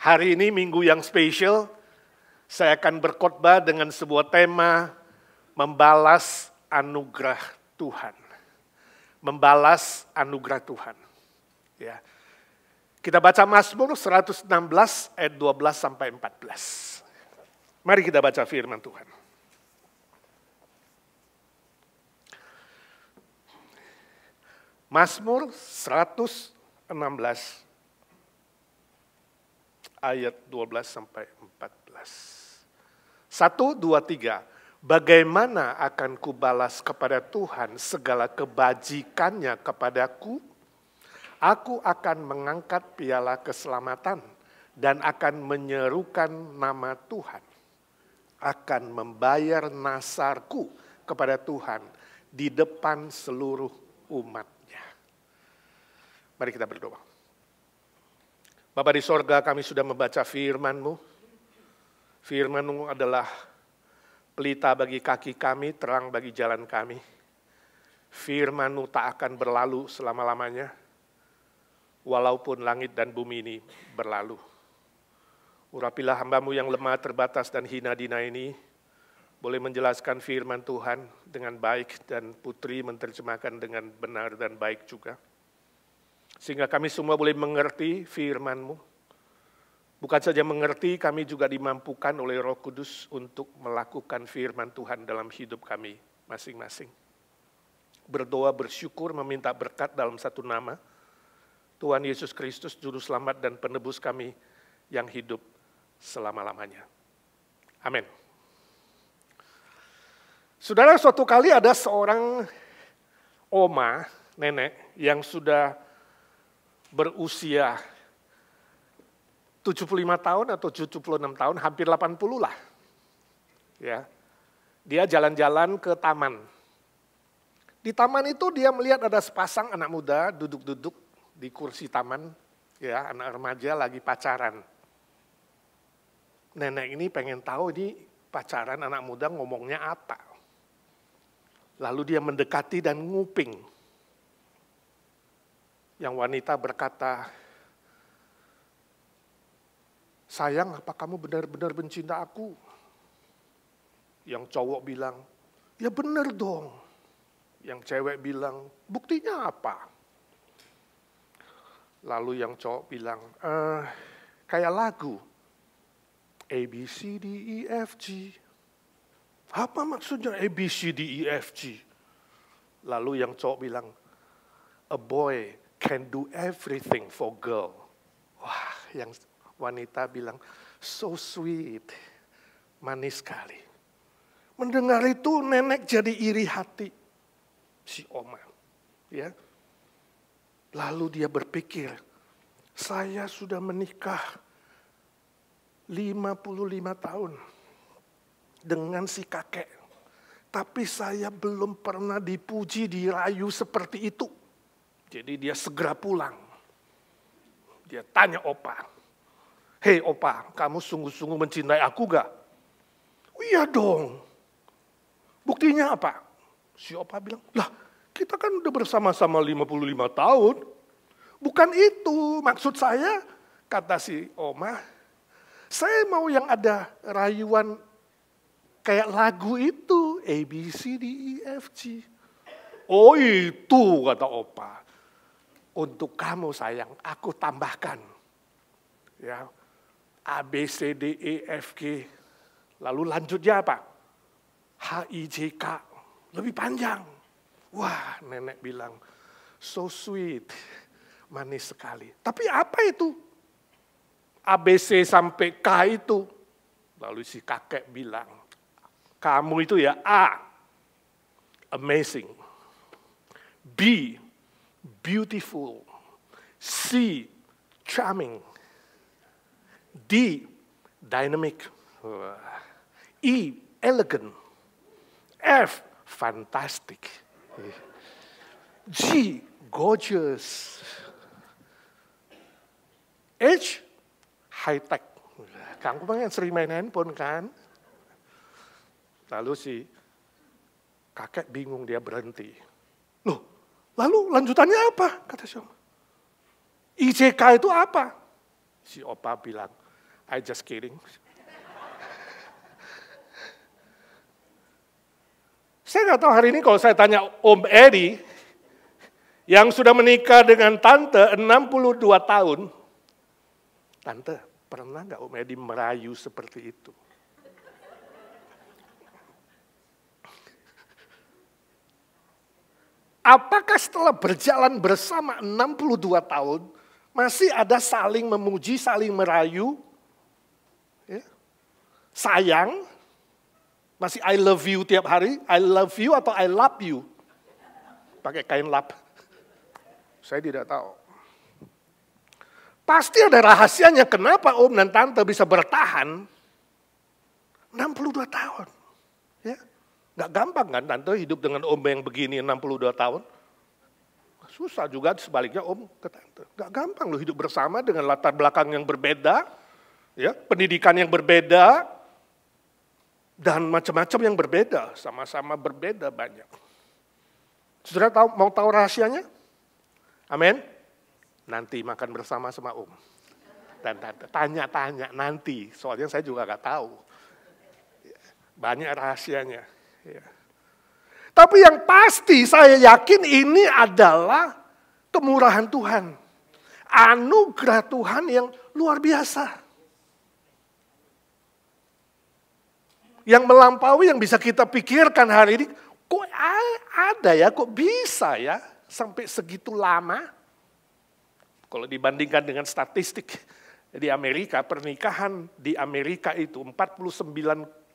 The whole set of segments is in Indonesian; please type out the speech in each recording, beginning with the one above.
Hari ini minggu yang spesial, saya akan berkhotbah dengan sebuah tema membalas anugerah Tuhan. Membalas anugerah Tuhan. Ya. Kita baca Mazmur 116 ayat 12 sampai 14. Mari kita baca firman Tuhan. Mazmur 116 ayat 12 sampai 14. 1, 2, 3. Bagaimana akan kubalas kepada Tuhan segala kebajikannya kepadaku? Aku akan mengangkat piala keselamatan dan akan menyerukan nama Tuhan. Akan membayar nasarku kepada Tuhan di depan seluruh umatnya. Mari kita berdoa. Bapa di sorga, kami sudah membaca firman-Mu. Firman-Mu adalah pelita bagi kaki kami, terang bagi jalan kami. Firman-Mu tak akan berlalu selama-lamanya, walaupun langit dan bumi ini berlalu. Urapilah hamba-Mu yang lemah, terbatas, dan hina dina ini, boleh menjelaskan firman Tuhan dengan baik, dan Putri menerjemahkan dengan benar dan baik juga. Sehingga kami semua boleh mengerti firman-Mu. Bukan saja mengerti, kami juga dimampukan oleh Roh Kudus untuk melakukan firman Tuhan dalam hidup kami masing-masing. Berdoa, bersyukur, meminta berkat dalam satu nama, Tuhan Yesus Kristus, Juru Selamat dan Penebus kami yang hidup selama-lamanya. Amin. Saudara, suatu kali ada seorang oma, nenek, yang sudah berusia 75 tahun atau 76 tahun, hampir 80 lah. Ya. Dia jalan-jalan ke taman. Di taman itu dia melihat ada sepasang anak muda duduk-duduk di kursi taman, ya, anak remaja lagi pacaran. Nenek ini pengen tahu ini pacaran anak muda ngomongnya apa. Lalu dia mendekati dan nguping. Yang wanita berkata, sayang, apa kamu benar-benar mencinta aku? Yang cowok bilang, ya benar dong. Yang cewek bilang, buktinya apa? Lalu yang cowok bilang, kayak lagu. A, B, C, D, E, F, G. Apa maksudnya A, B, C, D, E, F, G? Lalu yang cowok bilang, a boy can do everything for girl. Wah, yang wanita bilang, so sweet, manis sekali. Mendengar itu nenek jadi iri hati, si oma. Ya. Lalu dia berpikir, saya sudah menikah 55 tahun dengan si kakek. Tapi saya belum pernah dipuji, dirayu seperti itu. Jadi dia segera pulang. Dia tanya opa, hei opa, kamu sungguh-sungguh mencintai aku gak? Oh, iya dong. Buktinya apa? Si opa bilang, lah kita kan udah bersama-sama 55 tahun. Bukan itu maksud saya, kata si oma. Saya mau yang ada rayuan kayak lagu itu, A, B, C, D, E, F, G. Oh itu, kata opa. Untuk kamu sayang, aku tambahkan. Ya, A, B, C, D, E, F, G. Lalu lanjutnya apa? H, I, J, K. Lebih panjang. Wah, nenek bilang, so sweet. Manis sekali. Tapi apa itu? A, B, C sampai K itu. Lalu si kakek bilang, kamu itu ya A, amazing. B, beautiful. C, charming. D, dynamic. E, elegant. F, fantastic. G, gorgeous. H, high tech. Kamu kan sering main handphone kan? Lalu si kakek bingung, dia berhenti. Loh, lalu lanjutannya apa? Kata si oma. IJK itu apa? Si opa bilang, I just kidding. Saya nggak tahu hari ini kalau saya tanya Om Edi, yang sudah menikah dengan Tante 62 tahun, Tante, pernah nggak Om Edi merayu seperti itu? Apakah setelah berjalan bersama 62 tahun, masih ada saling memuji, saling merayu? Ya? Sayang? Masih I love you tiap hari? I love you atau I love you? Pakai kain lap. Saya tidak tahu. Pasti ada rahasianya kenapa Om dan Tante bisa bertahan 62 tahun. Ya. Gak gampang kan Tante hidup dengan Om yang begini 62 tahun. Susah juga sebaliknya Om ke Tante. Gak gampang loh hidup bersama dengan latar belakang yang berbeda. Ya, pendidikan yang berbeda. Dan macam-macam yang berbeda, sama-sama berbeda banyak. Saudara mau tahu rahasianya? Amin? Nanti makan bersama sama Om. Dan tanya-tanya nanti, soalnya saya juga gak tahu. Banyak rahasianya. Ya. Tapi yang pasti saya yakin ini adalah kemurahan Tuhan. Anugerah Tuhan yang luar biasa. Yang melampaui yang bisa kita pikirkan hari ini, kok ada ya, kok bisa ya sampai segitu lama? Kalau dibandingkan dengan statistik di Amerika, pernikahan di Amerika itu 49,5%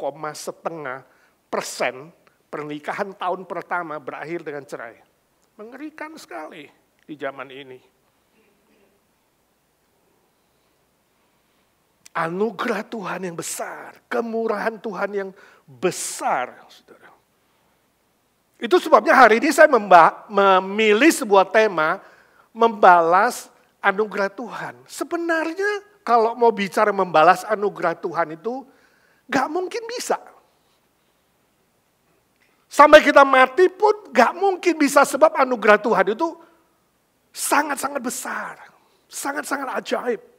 pernikahan tahun pertama berakhir dengan cerai. Mengerikan sekali di zaman ini. Anugerah Tuhan yang besar, kemurahan Tuhan yang besar, saudara. Itu sebabnya hari ini saya memilih sebuah tema, membalas anugerah Tuhan. Sebenarnya kalau mau bicara membalas anugerah Tuhan itu, gak mungkin bisa. Sampai kita mati pun gak mungkin bisa sebab anugerah Tuhan itu sangat-sangat besar, sangat-sangat ajaib.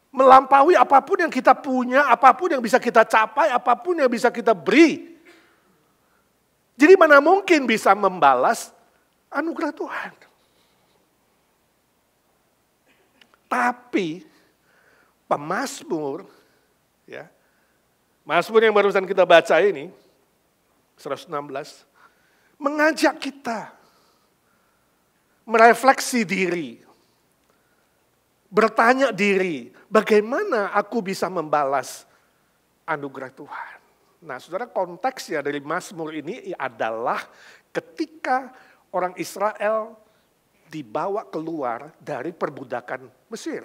Melampaui apapun yang kita punya, apapun yang bisa kita capai, apapun yang bisa kita beri. Jadi mana mungkin bisa membalas anugerah Tuhan. Tapi pemazmur, ya, Mazmur yang barusan kita baca ini, 116, mengajak kita merefleksi diri, bertanya diri, bagaimana aku bisa membalas anugerah Tuhan. Nah saudara, konteksnya dari Mazmur ini adalah ketika orang Israel dibawa keluar dari perbudakan Mesir.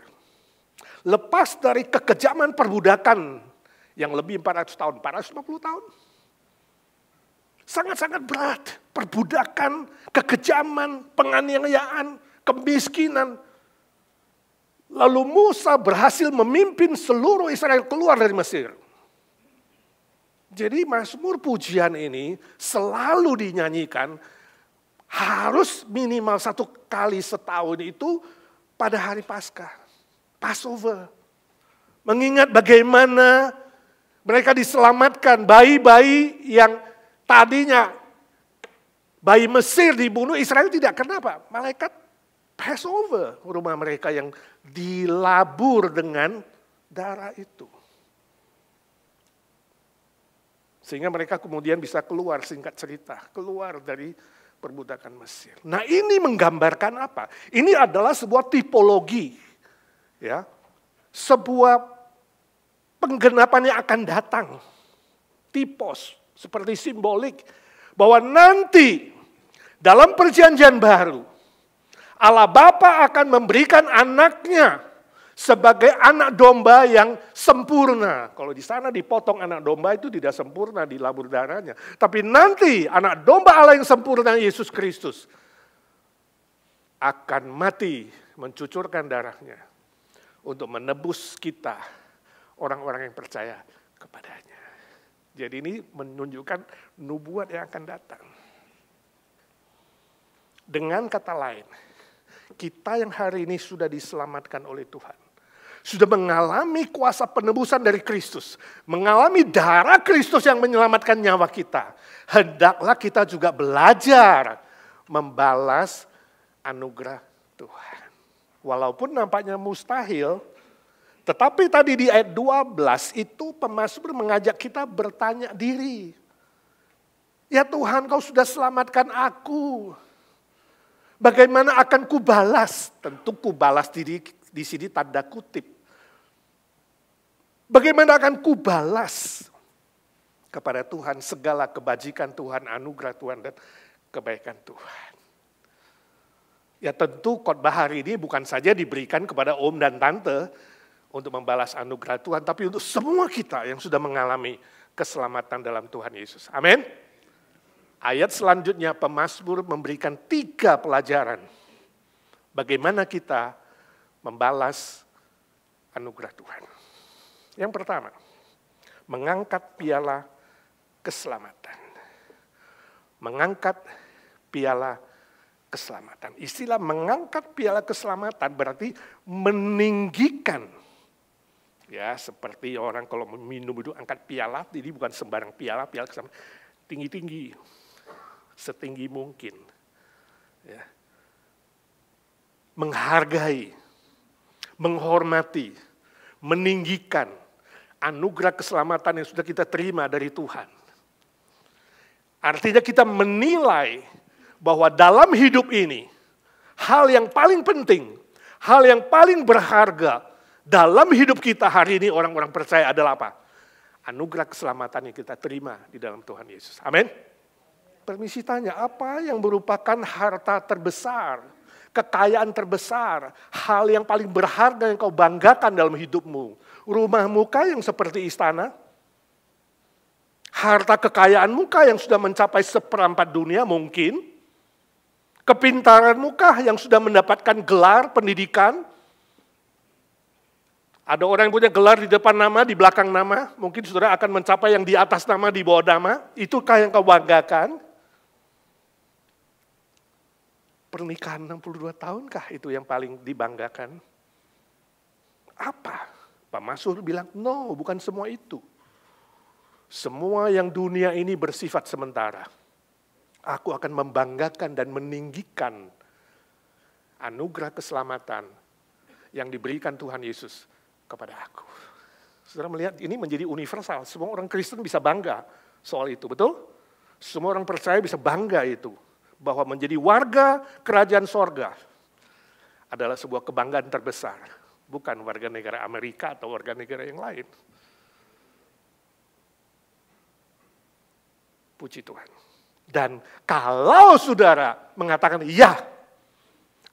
Lepas dari kekejaman perbudakan yang lebih 400 tahun, 450 tahun. Sangat-sangat berat, perbudakan, kekejaman, penganiayaan, kemiskinan. Lalu Musa berhasil memimpin seluruh Israel keluar dari Mesir. Jadi Mazmur pujian ini selalu dinyanyikan harus minimal 1 kali setahun itu pada hari Paskah, Passover. Mengingat bagaimana mereka diselamatkan, bayi-bayi yang tadinya bayi Mesir dibunuh, Israel tidak kenapa. Malaikat Passover rumah mereka yang dilabur dengan darah itu. Sehingga mereka kemudian bisa keluar, singkat cerita, keluar dari perbudakan Mesir. Nah ini menggambarkan apa? Ini adalah sebuah tipologi, ya, sebuah penggenapan yang akan datang. Tipos, seperti simbolik, bahwa nanti dalam perjanjian baru, Allah Bapa akan memberikan anaknya sebagai anak domba yang sempurna. Kalau di sana dipotong anak domba itu tidak sempurna, dilabur darahnya. Tapi nanti anak domba Allah yang sempurna, Yesus Kristus, akan mati mencucurkan darahnya untuk menebus kita, orang-orang yang percaya kepadanya. Jadi ini menunjukkan nubuat yang akan datang. Dengan kata lain, kita yang hari ini sudah diselamatkan oleh Tuhan, sudah mengalami kuasa penebusan dari Kristus, mengalami darah Kristus yang menyelamatkan nyawa kita, hendaklah kita juga belajar membalas anugerah Tuhan. Walaupun nampaknya mustahil, tetapi tadi di ayat 12 itu pemazmur mengajak kita bertanya diri. Ya Tuhan, Kau sudah selamatkan aku. Bagaimana akan kubalas? Tentu kubalas diri di sini tanda kutip. Bagaimana akan kubalas kepada Tuhan segala kebajikan Tuhan, anugerah Tuhan dan kebaikan Tuhan. Ya tentu khotbah hari ini bukan saja diberikan kepada om dan tante untuk membalas anugerah Tuhan, tapi untuk semua kita yang sudah mengalami keselamatan dalam Tuhan Yesus. Amin. Ayat selanjutnya pemazmur memberikan 3 pelajaran. Bagaimana kita membalas anugerah Tuhan. Yang pertama, mengangkat piala keselamatan. Mengangkat piala keselamatan. Istilah mengangkat piala keselamatan berarti meninggikan. Ya, seperti orang kalau minum itu angkat piala, jadi bukan sembarang piala keselamatan. Tinggi-tinggi. Setinggi mungkin, ya. Menghargai, menghormati, meninggikan anugerah keselamatan yang sudah kita terima dari Tuhan. Artinya kita menilai bahwa dalam hidup ini, hal yang paling penting, hal yang paling berharga dalam hidup kita hari ini orang-orang percaya adalah apa? Anugerah keselamatan yang kita terima di dalam Tuhan Yesus. Amin. Permisi tanya, apa yang merupakan harta terbesar, kekayaan terbesar, hal yang paling berharga yang kau banggakan dalam hidupmu? Rumahmu kah yang seperti istana? Harta kekayaanmu kah yang sudah mencapai 1/4 dunia mungkin? Kepintaranmu kah yang sudah mendapatkan gelar pendidikan? Ada orang yang punya gelar di depan nama, di belakang nama. Mungkin saudara akan mencapai yang di atas nama, di bawah nama. Itukah yang kau banggakan? Pernikahan 62 tahunkah itu yang paling dibanggakan? Apa? Pak Masur bilang, no, bukan semua itu. Semua yang dunia ini bersifat sementara. Aku akan membanggakan dan meninggikan anugerah keselamatan yang diberikan Tuhan Yesus kepada aku. Saudara melihat ini menjadi universal. Semua orang Kristen bisa bangga soal itu, betul? Semua orang percaya bisa bangga itu. Bahwa menjadi warga kerajaan sorga adalah sebuah kebanggaan terbesar. Bukan warga negara Amerika atau warga negara yang lain. Puji Tuhan. Dan kalau saudara mengatakan, ya,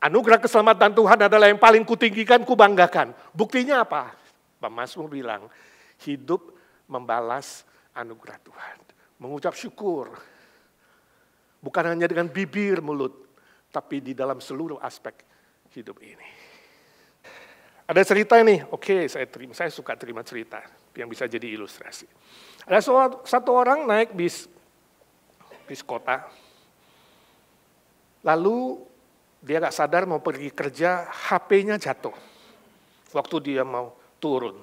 anugerah keselamatan Tuhan adalah yang paling kutinggikan, kubanggakan. Buktinya apa? Pemazmur bilang, hidup membalas anugerah Tuhan. Mengucap syukur. Bukan hanya dengan bibir, mulut, tapi di dalam seluruh aspek hidup ini. Ada cerita ini, oke, saya suka terima cerita yang bisa jadi ilustrasi. Ada satu orang naik bis kota, lalu dia gak sadar mau pergi kerja, HP-nya jatuh. Waktu dia mau turun,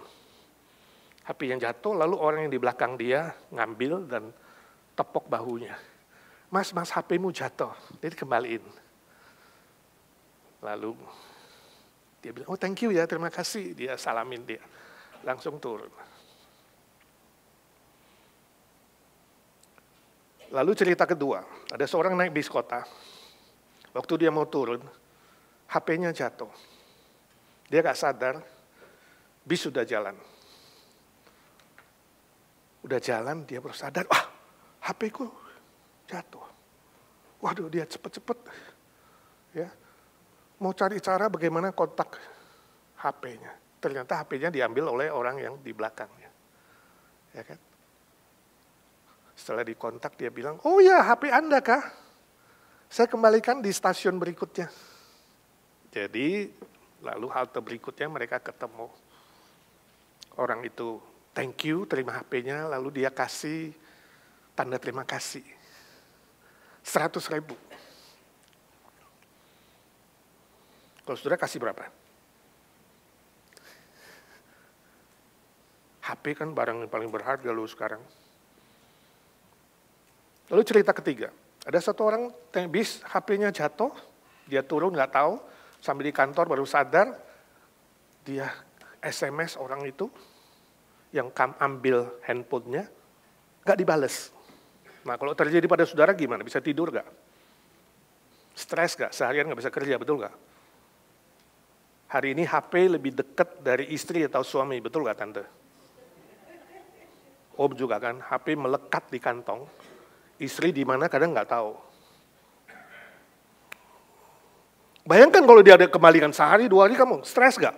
HP-nya jatuh, lalu orang yang di belakang dia ngambil dan tepok bahunya. Mas, HP-mu jatuh, dia dikembaliin. Lalu dia bilang, oh thank you ya, terima kasih. Dia salamin dia, langsung turun. Lalu cerita kedua, ada seorang naik bis kota. Waktu dia mau turun, HP-nya jatuh. Dia gak sadar, bis sudah jalan. Udah jalan, dia baru sadar, wah HP-ku jatuh. Waduh, dia cepet-cepet. Ya, mau cari cara bagaimana kontak HP-nya. Ternyata HP-nya diambil oleh orang yang di belakangnya. Ya kan? Setelah dikontak dia bilang, oh ya HP Anda kah? Saya kembalikan di stasiun berikutnya. Jadi lalu halte berikutnya mereka ketemu. Orang itu thank you, terima HP-nya, lalu dia kasih tanda terima kasih. 100.000. Kalau saudara kasih berapa? HP kan barang yang paling berharga loh sekarang. Lalu cerita ketiga, ada satu orang bis HP-nya jatuh, dia turun nggak tahu, sampai di kantor baru sadar, dia SMS orang itu, yang ambil handphonenya, nggak dibales. Nah kalau terjadi pada saudara gimana? Bisa tidur nggak? Stres nggak? Seharian nggak bisa kerja, betul nggak? Hari ini HP lebih dekat dari istri atau suami, betul nggak tante? Om juga kan, HP melekat di kantong. Istri di mana kadang nggak tahu. Bayangkan kalau dia ada kembalikan sehari, 2 hari kamu stres nggak?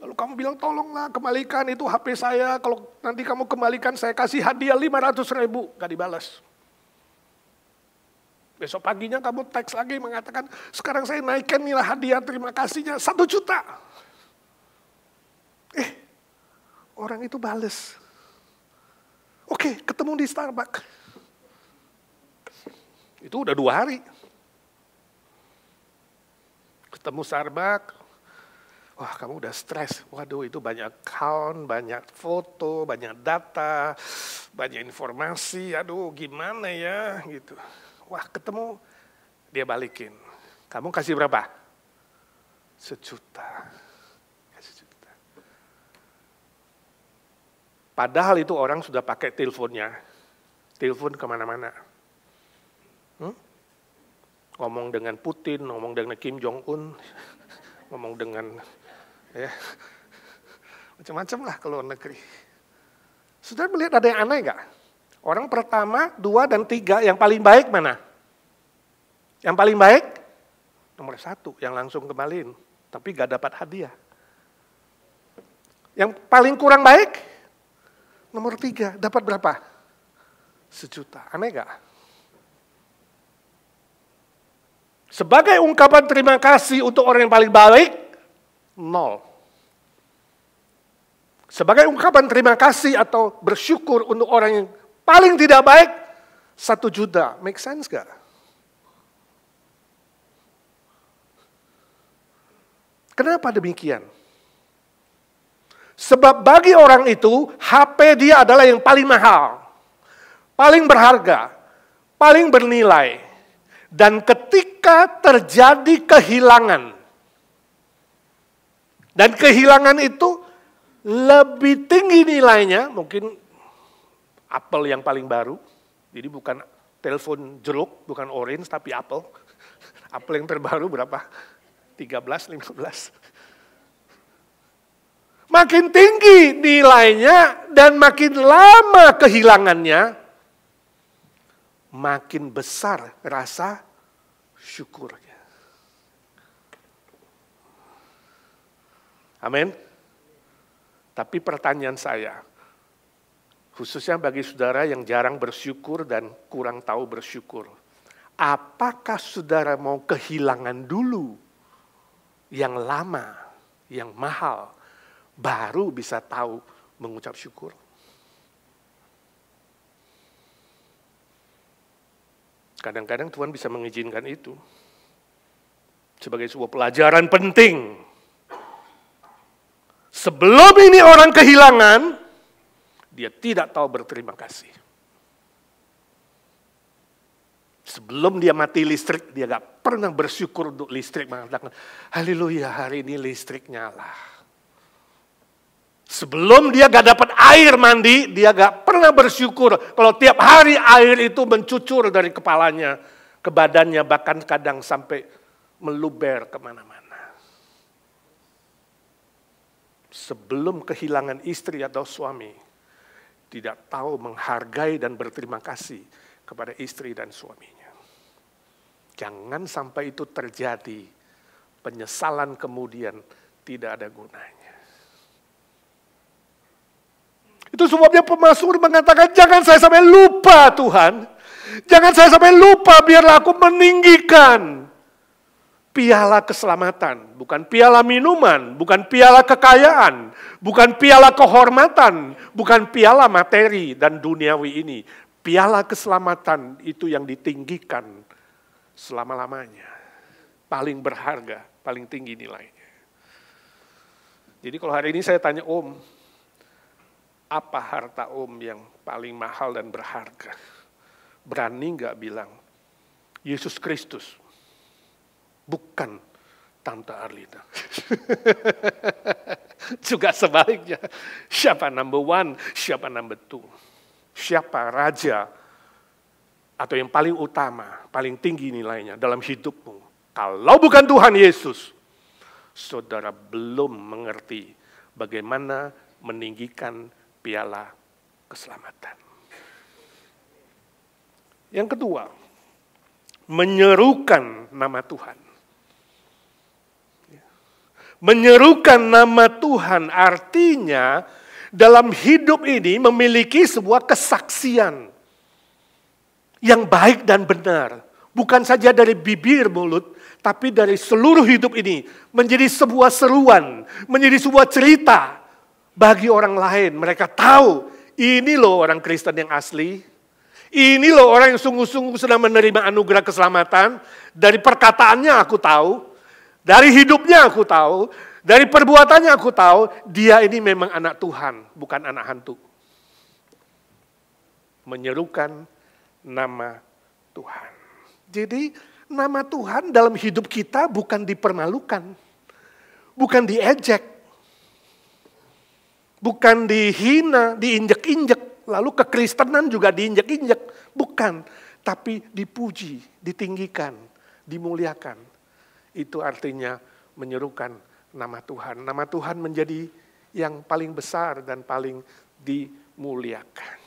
Lalu kamu bilang, tolonglah kembalikan itu HP saya, kalau nanti kamu kembalikan saya kasih hadiah 500.000, nggak dibalas. Besok paginya kamu teks lagi mengatakan, sekarang saya naikkan nilai hadiah terima kasihnya 1 juta. Orang itu bales. Oke, ketemu di Starbucks. Itu udah 2 hari. Ketemu Starbucks, wah kamu udah stres. Waduh itu banyak account, banyak foto, banyak data, banyak informasi. Aduh gimana ya gitu. Wah ketemu, dia balikin. Kamu kasih berapa? 1 juta. Kasih 1 juta. Padahal itu orang sudah pakai teleponnya. Telepon kemana-mana. Ngomong dengan Putin, ngomong dengan Kim Jong-un, ngomong dengan macam-macam lah ke luar negeri. Sudah melihat ada yang aneh nggak? Orang pertama, 2 dan 3, yang paling baik mana? Yang paling baik? Nomor 1, yang langsung kembaliin, tapi nggak dapat hadiah. Yang paling kurang baik? Nomor 3, dapat berapa? 1 juta. Aneh nggak? Sebagai ungkapan terima kasih untuk orang yang paling baik, 0. Sebagai ungkapan terima kasih atau bersyukur untuk orang yang paling tidak baik, 1 juta. Make sense gak? Kenapa demikian? Sebab bagi orang itu, HP dia adalah yang paling mahal, paling berharga, paling bernilai. Dan ketika terjadi kehilangan, dan kehilangan itu lebih tinggi nilainya, mungkin Apple yang paling baru, jadi bukan telepon jeruk, bukan orange, tapi Apple. Apple yang terbaru berapa? 13, 15. Makin tinggi nilainya dan makin lama kehilangannya, makin besar rasa syukurnya. Amin. Tapi pertanyaan saya, khususnya bagi saudara yang jarang bersyukur dan kurang tahu bersyukur, apakah saudara mau kehilangan dulu yang lama, yang mahal, baru bisa tahu mengucap syukur? Kadang-kadang Tuhan bisa mengizinkan itu sebagai sebuah pelajaran penting. Sebelum ini orang kehilangan, dia tidak tahu berterima kasih. Sebelum dia mati listrik, dia gak pernah bersyukur untuk listrik. Mengatakan, haleluya hari ini listrik nyala. Sebelum dia gak dapat air mandi, dia gak pernah bersyukur kalau tiap hari air itu mencucur dari kepalanya ke badannya, bahkan kadang sampai meluber kemana-mana. Sebelum kehilangan istri atau suami, tidak tahu menghargai dan berterima kasih kepada istri dan suaminya. Jangan sampai itu terjadi, penyesalan kemudian tidak ada gunanya. Itu sebabnya pemazmur mengatakan, jangan saya sampai lupa Tuhan. Jangan saya sampai lupa, biarlah aku meninggikan piala keselamatan. Bukan piala minuman, bukan piala kekayaan, bukan piala kehormatan, bukan piala materi dan duniawi ini. Piala keselamatan itu yang ditinggikan selama-lamanya. Paling berharga, paling tinggi nilainya. Jadi kalau hari ini saya tanya Om, Apa harta Om yang paling mahal dan berharga? Berani nggak bilang, Yesus Kristus, bukan Tante Arlina. Juga sebaliknya, siapa number one, siapa number two. Siapa raja atau yang paling utama, paling tinggi nilainya dalam hidupmu. Kalau bukan Tuhan Yesus, saudara belum mengerti bagaimana meninggikan piala keselamatan. Yang kedua, menyerukan nama Tuhan. Menyerukan nama Tuhan artinya dalam hidup ini memiliki sebuah kesaksian yang baik dan benar. Bukan saja dari bibir mulut, tapi dari seluruh hidup ini menjadi sebuah seruan, menjadi sebuah cerita bagi orang lain. Mereka tahu, ini loh orang Kristen yang asli. Ini loh orang yang sungguh-sungguh sedang menerima anugerah keselamatan. Dari perkataannya aku tahu, dari hidupnya aku tahu, dari perbuatannya aku tahu, dia ini memang anak Tuhan, bukan anak hantu. Menyerukan nama Tuhan. Jadi nama Tuhan dalam hidup kita bukan dipermalukan, bukan diejek, bukan dihina, diinjek-injek, lalu kekristenan juga diinjek-injek, bukan, tapi dipuji, ditinggikan, dimuliakan. Itu artinya menyerukan nama Tuhan. Nama Tuhan menjadi yang paling besar dan paling dimuliakan.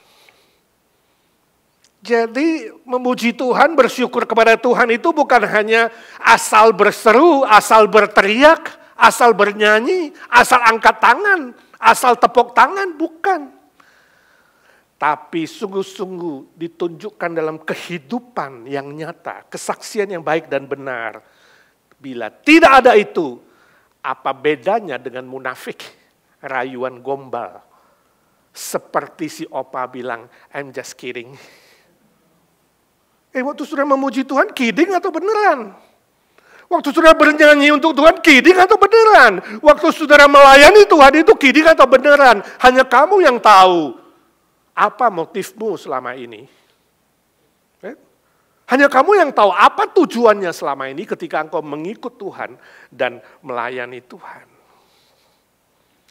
Jadi memuji Tuhan, bersyukur kepada Tuhan itu bukan hanya asal berseru, asal berteriak, asal bernyanyi, asal angkat tangan, asal tepuk tangan, bukan. Tapi sungguh-sungguh ditunjukkan dalam kehidupan yang nyata, kesaksian yang baik dan benar. Bila tidak ada itu, apa bedanya dengan munafik, rayuan gombal. Seperti si Opa bilang, I'm just kidding. Waktu saudara memuji Tuhan, kidding atau beneran? Waktu saudara bernyanyi untuk Tuhan, kidding atau beneran? Waktu saudara melayani Tuhan itu kidding atau beneran? Hanya kamu yang tahu apa motifmu selama ini. Hanya kamu yang tahu apa tujuannya selama ini ketika engkau mengikut Tuhan dan melayani Tuhan.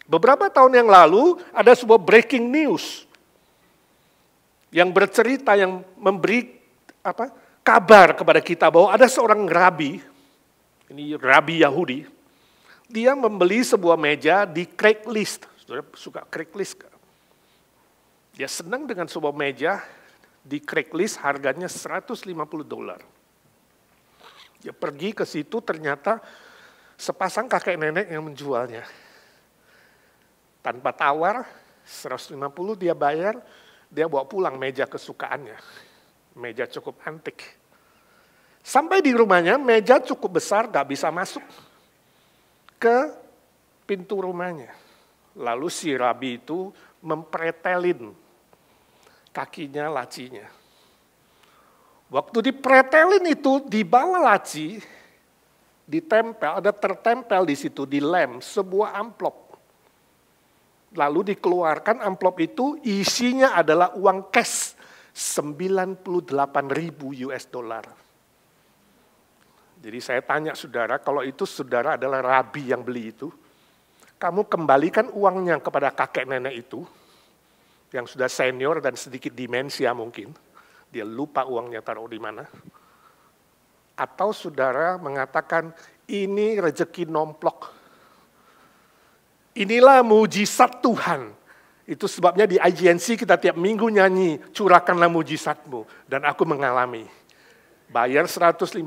Beberapa tahun yang lalu ada sebuah breaking news yang bercerita, yang memberi kabar kepada kita bahwa ada seorang rabi, ini rabi Yahudi, dia membeli sebuah meja di Craigslist. Saudara suka Craigslist? Dia senang dengan sebuah meja di Craigslist, harganya $150. Dia pergi ke situ, ternyata sepasang kakek nenek yang menjualnya. Tanpa tawar, 150 dia bayar, dia bawa pulang meja kesukaannya. Meja cukup antik. Sampai di rumahnya, meja cukup besar, gak bisa masuk ke pintu rumahnya. Lalu si rabi itu mempretelin kakinya, lacinya. Waktu dipretelin itu, di bawah laci, ditempel, ada tertempel di situ, di lem, sebuah amplop. Lalu dikeluarkan amplop itu, isinya adalah uang cash, 98.000 US dollar. Jadi saya tanya saudara, kalau itu saudara adalah rabi yang beli itu, kamu kembalikan uangnya kepada kakek nenek itu, yang sudah senior dan sedikit demensia mungkin, dia lupa uangnya taruh di mana. Atau saudara mengatakan, ini rezeki nomplok. Inilah mujizat Tuhan. Itu sebabnya di IGNC kita tiap minggu nyanyi, curahkanlah mujizatmu. Dan aku mengalami. Bayar 150,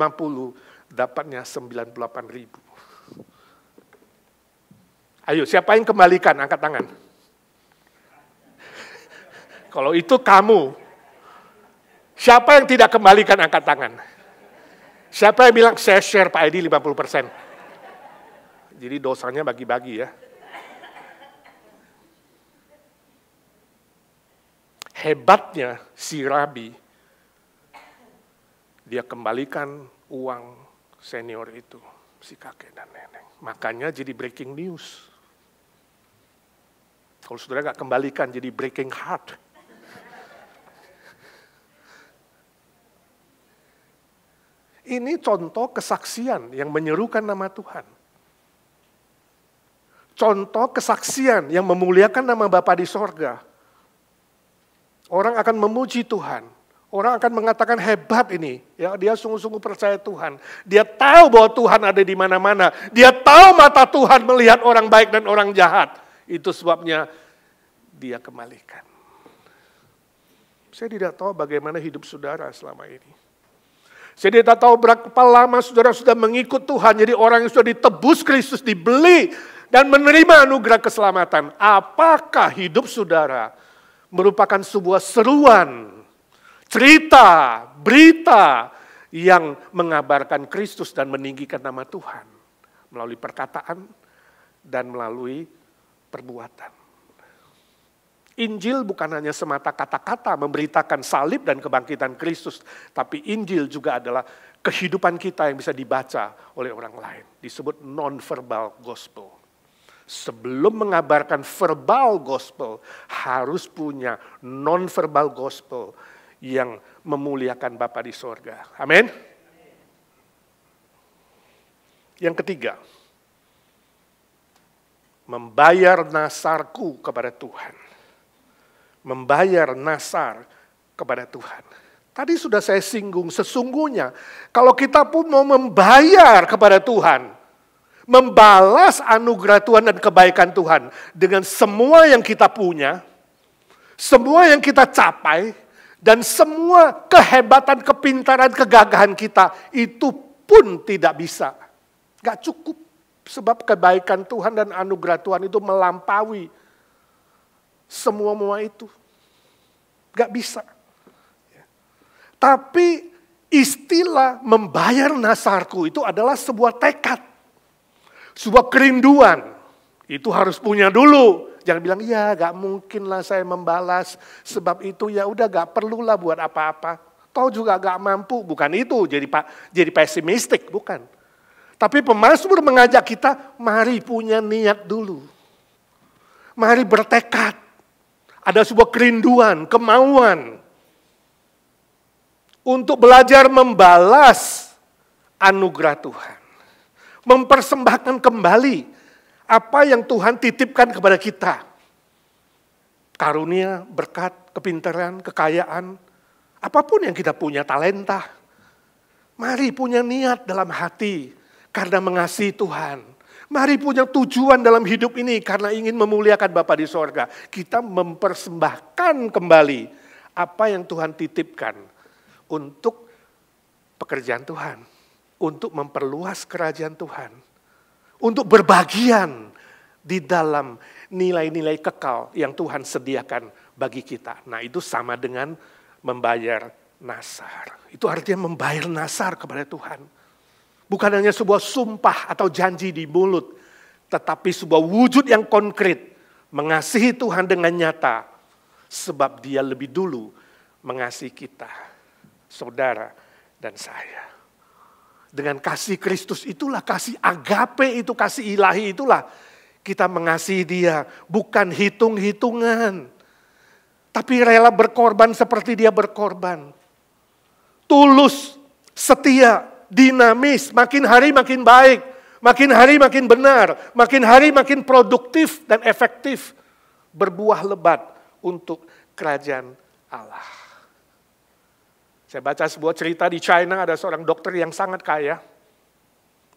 dapatnya 98.000. Ayo, siapa yang kembalikan? Angkat tangan. Kalau itu kamu. Siapa yang tidak kembalikan? Angkat tangan. Siapa yang bilang, saya share Pak Edi 50%. Jadi dosanya bagi-bagi ya. Hebatnya si rabi, dia kembalikan uang senior itu, si kakek dan nenek. Makanya jadi breaking news. Kalau saudara nggak kembalikan jadi breaking heart. Ini contoh kesaksian yang menyerukan nama Tuhan. Contoh kesaksian yang memuliakan nama Bapa di sorga. Orang akan memuji Tuhan. Orang akan mengatakan hebat ini. Ya, dia sungguh-sungguh percaya Tuhan. Dia tahu bahwa Tuhan ada di mana-mana. Dia tahu mata Tuhan melihat orang baik dan orang jahat. Itu sebabnya dia kembalikan. Saya tidak tahu bagaimana hidup saudara selama ini. Saya tidak tahu berapa lama saudara sudah mengikut Tuhan. Jadi orang yang sudah ditebus Kristus, dibeli dan menerima anugerah keselamatan. Apakah hidup saudara merupakan sebuah seruan, cerita, berita yang mengabarkan Kristus dan meninggikan nama Tuhan melalui perkataan dan melalui perbuatan. Injil bukan hanya semata kata-kata memberitakan salib dan kebangkitan Kristus, tapi Injil juga adalah kehidupan kita yang bisa dibaca oleh orang lain. Disebut non-verbal gospel. Sebelum mengabarkan verbal gospel, harus punya non-verbal gospel yang memuliakan Bapa di sorga. Amin. Yang ketiga, membayar nasarku kepada Tuhan. Membayar nasar kepada Tuhan. Tadi sudah saya singgung, sesungguhnya kalau kita pun mau membayar kepada Tuhan, membalas anugerah Tuhan dan kebaikan Tuhan dengan semua yang kita punya, semua yang kita capai, dan semua kehebatan, kepintaran, kegagahan kita, itu pun tidak bisa. Gak cukup, sebab kebaikan Tuhan dan anugerah Tuhan itu melampaui semua itu. Gak bisa. Tapi istilah membayar nasarku itu adalah sebuah tekad. Sebuah kerinduan. Itu harus punya dulu. Jangan bilang, ya gak mungkin lah saya membalas. Sebab itu ya udah gak perlulah buat apa-apa. Toh juga gak mampu. Bukan itu jadi pesimistik, bukan. Tapi pemazmur mengajak kita, mari punya niat dulu. Mari bertekad. Ada sebuah kerinduan, kemauan untuk belajar membalas anugerah Tuhan. Mempersembahkan kembali apa yang Tuhan titipkan kepada kita. Karunia, berkat, kepintaran, kekayaan, apapun yang kita punya, talenta. Mari punya niat dalam hati karena mengasihi Tuhan. Mari punya tujuan dalam hidup ini karena ingin memuliakan Bapa di sorga. Kita mempersembahkan kembali apa yang Tuhan titipkan untuk pekerjaan Tuhan. Untuk memperluas kerajaan Tuhan. Untuk berbagian di dalam nilai-nilai kekal yang Tuhan sediakan bagi kita. Nah itu sama dengan membayar nasar. Itu artinya membayar nasar kepada Tuhan. Bukan hanya sebuah sumpah atau janji di mulut, tetapi sebuah wujud yang konkret. Mengasihi Tuhan dengan nyata, sebab Dia lebih dulu mengasihi kita, saudara dan saya. Dengan kasih Kristus itulah, kasih agape itu, kasih ilahi itulah kita mengasihi Dia. Bukan hitung-hitungan, tapi rela berkorban seperti Dia berkorban. Tulus, setia, dinamis, makin hari makin baik, makin hari makin benar, makin hari makin produktif dan efektif, berbuah lebat untuk kerajaan Allah. Saya baca sebuah cerita di China, ada seorang dokter yang sangat kaya,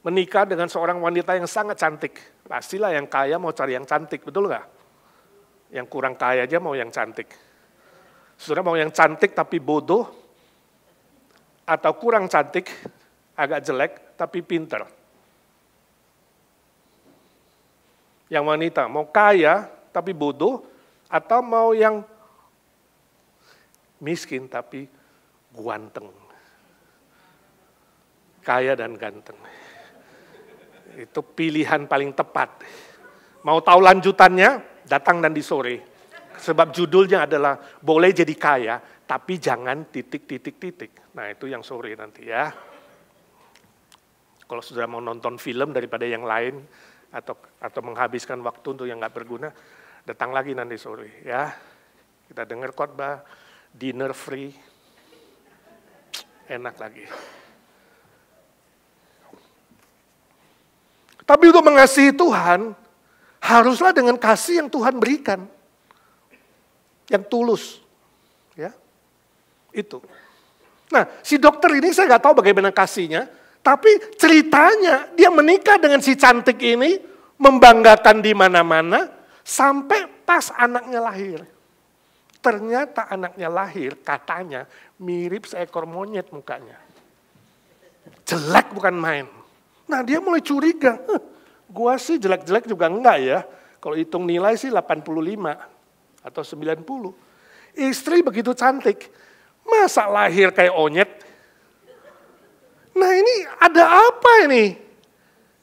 menikah dengan seorang wanita yang sangat cantik. Pastilah yang kaya mau cari yang cantik, betul nggak? Yang kurang kaya aja mau yang cantik. Saudara mau yang cantik tapi bodoh, atau kurang cantik, agak jelek, tapi pinter. Yang wanita mau kaya, tapi bodoh, atau mau yang miskin, tapi ganteng. Kaya dan ganteng. Itu pilihan paling tepat. Mau tahu lanjutannya? Datang dan di sore. Sebab judulnya adalah, boleh jadi kaya, tapi jangan titik-titik-titik. Nah itu yang sore nanti ya. Kalau saudara mau nonton film daripada yang lain, atau menghabiskan waktu untuk yang nggak berguna, Datang lagi nanti sore ya. Kita dengar khotbah, dinner free. Enak lagi. Tapi untuk mengasihi Tuhan, haruslah dengan kasih yang Tuhan berikan. Yang tulus. Ya, itu. Nah, si dokter ini saya nggak tahu bagaimana kasihnya, tapi ceritanya dia menikah dengan si cantik ini, membanggakan di mana-mana, sampai pas anaknya lahir. Ternyata anaknya lahir, katanya mirip seekor monyet mukanya. Jelek bukan main. Nah dia mulai curiga, gua sih jelek-jelek juga enggak ya. Kalau hitung nilai sih 85 atau 90. Istri begitu cantik, masa lahir kayak onyet? Nah ini ada apa ini?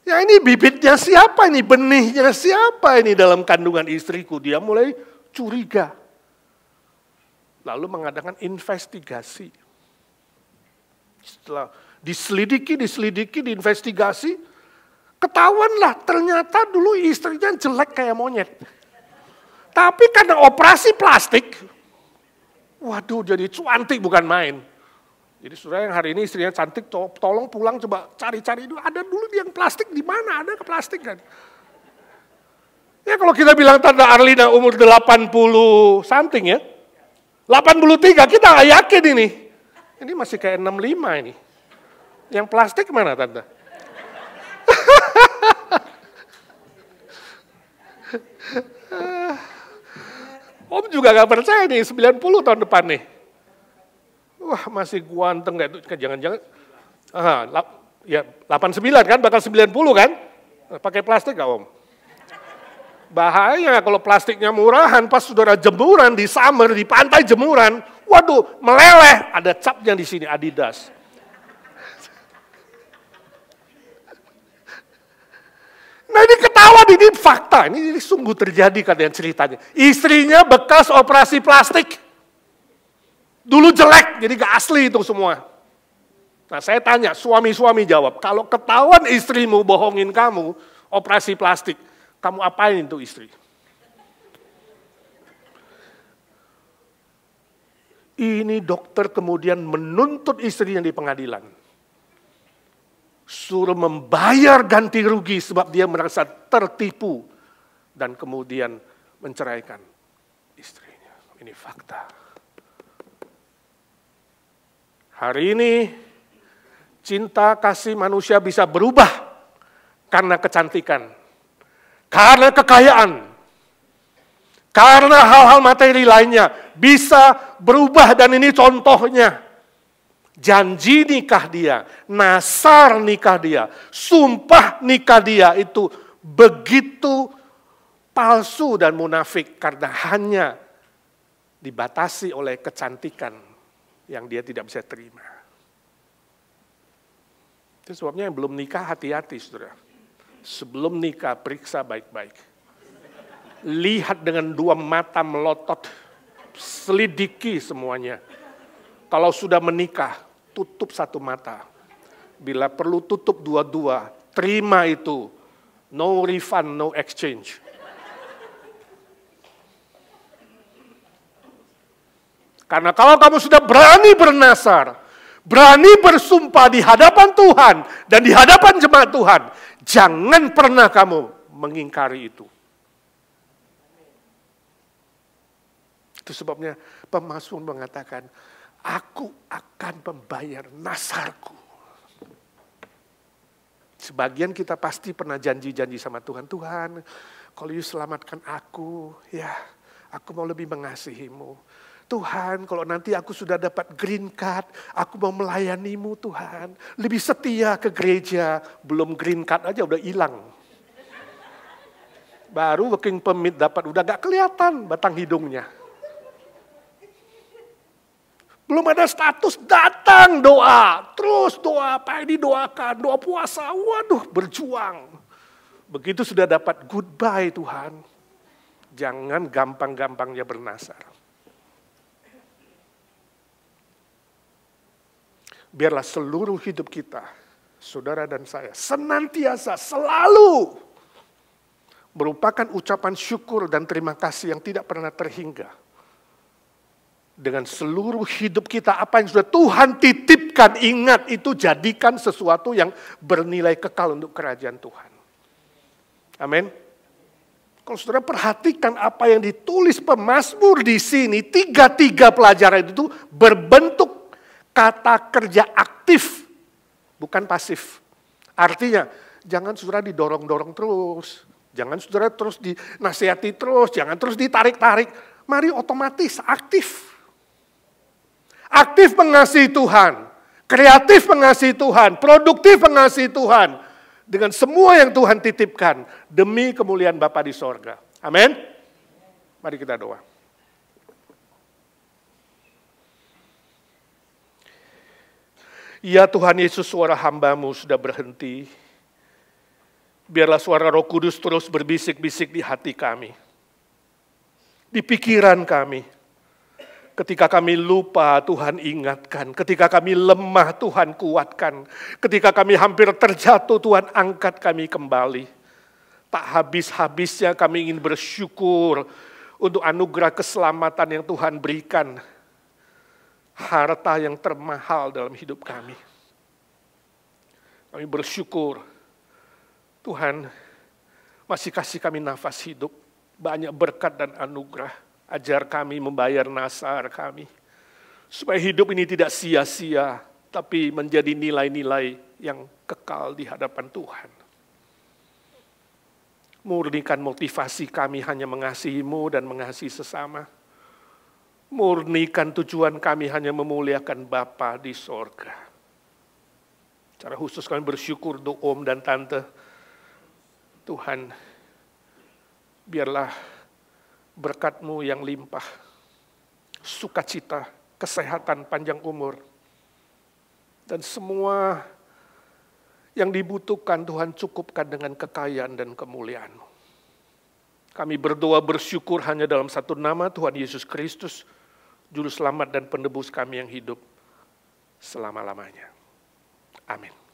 Ya ini bibitnya siapa ini? Benihnya siapa ini dalam kandungan istriku? Dia mulai curiga. Lalu mengadakan investigasi. Setelah diselidiki, diinvestigasi, ketahuanlah ternyata dulu istrinya jelek kayak monyet. Tapi karena operasi plastik, waduh jadi cantik bukan main. Jadi saudara yang hari ini istrinya cantik, tolong pulang coba cari-cari dulu. Ada dulu yang plastik di mana? Ada ke plastik kan? Ya kalau kita bilang Tante Arlina umur 80 something ya. 83 kita nggak yakin ini. Ini masih kayak 65 ini. Yang plastik mana Tante? Om juga gak percaya nih, 90 tahun depan nih. Wah masih ganteng gak itu, jangan-jangan. Ya 89 kan, bakal 90 kan? Pakai plastik gak Om? Bahaya kalau plastiknya murahan, pas saudara jemuran di summer, di pantai jemuran, waduh meleleh, ada capnya di sini Adidas. Nah ini ketahuan, ini fakta, ini sungguh terjadi kalian ceritanya. Istrinya bekas operasi plastik. Dulu jelek, jadi gak asli itu semua. Nah saya tanya, suami-suami jawab, kalau ketahuan istrimu bohongin kamu, operasi plastik, kamu apain itu istri? Ini dokter kemudian menuntut istrinya di pengadilan. Suruh membayar ganti rugi sebab dia merasa tertipu dan kemudian menceraikan istrinya. Ini fakta. Hari ini cinta kasih manusia bisa berubah karena kecantikan, karena kekayaan, karena hal-hal materi lainnya bisa berubah dan ini contohnya. Janji nikah dia, nasar nikah dia, sumpah nikah dia itu begitu palsu dan munafik karena hanya dibatasi oleh kecantikan yang dia tidak bisa terima. Itu sebabnya yang belum nikah hati-hati saudara. Sebelum nikah periksa baik-baik. Lihat dengan dua mata melotot, selidiki semuanya. Kalau sudah menikah, tutup satu mata. Bila perlu tutup dua-dua, terima itu. No refund, no exchange. Karena kalau kamu sudah berani bernasar, berani bersumpah di hadapan Tuhan dan di hadapan jemaat Tuhan, jangan pernah kamu mengingkari itu. Itu sebabnya pemazmur mengatakan, aku akan membayar nasarku. Sebagian kita pasti pernah janji-janji sama Tuhan. Tuhan, kalau you selamatkan aku, ya aku mau lebih mengasihimu. Tuhan, kalau nanti aku sudah dapat green card, aku mau melayanimu Tuhan. Lebih setia ke gereja, belum green card aja udah hilang. Baru working permit dapat, udah gak kelihatan batang hidungnya. Belum ada status, datang doa. Terus doa, apa yang didoakan, doa puasa. Waduh, berjuang. Begitu sudah dapat goodbye Tuhan. Jangan gampang-gampangnya bernasar. Biarlah seluruh hidup kita, saudara dan saya, senantiasa selalu merupakan ucapan syukur dan terima kasih yang tidak pernah terhingga. Dengan seluruh hidup kita, apa yang sudah Tuhan titipkan, ingat itu jadikan sesuatu yang bernilai kekal untuk kerajaan Tuhan. Amin. Kalau saudara perhatikan apa yang ditulis pemazmur di sini, tiga pelajaran itu berbentuk kata kerja aktif, bukan pasif. Artinya, jangan saudara didorong-dorong terus, jangan saudara terus dinasihati terus, jangan terus ditarik-tarik. Mari otomatis aktif. Aktif mengasihi Tuhan, kreatif mengasihi Tuhan, produktif mengasihi Tuhan. Dengan semua yang Tuhan titipkan demi kemuliaan Bapa di sorga. Amin. Mari kita doa. Ya Tuhan Yesus, suara hamba-Mu sudah berhenti. Biarlah suara Roh Kudus terus berbisik-bisik di hati kami. Di pikiran kami. Ketika kami lupa, Tuhan ingatkan. Ketika kami lemah, Tuhan kuatkan. Ketika kami hampir terjatuh, Tuhan angkat kami kembali. Tak habis-habisnya kami ingin bersyukur untuk anugerah keselamatan yang Tuhan berikan. Harta yang termahal dalam hidup kami. Kami bersyukur, Tuhan masih kasih kami nafas hidup. Banyak berkat dan anugerah. Ajar kami membayar nasar kami. Supaya hidup ini tidak sia-sia, tapi menjadi nilai-nilai yang kekal di hadapan Tuhan. Murnikan motivasi kami hanya mengasihi-Mu dan mengasihi sesama. Murnikan tujuan kami hanya memuliakan Bapa di sorga. Secara khusus kami bersyukur untuk Om dan Tante. Tuhan, biarlah berkat-Mu yang limpah, sukacita, kesehatan, panjang umur, dan semua yang dibutuhkan Tuhan cukupkan dengan kekayaan dan kemuliaan-Mu. Kami berdoa bersyukur hanya dalam satu nama Tuhan Yesus Kristus, Juru Selamat dan Penebus kami yang hidup selama-lamanya. Amin.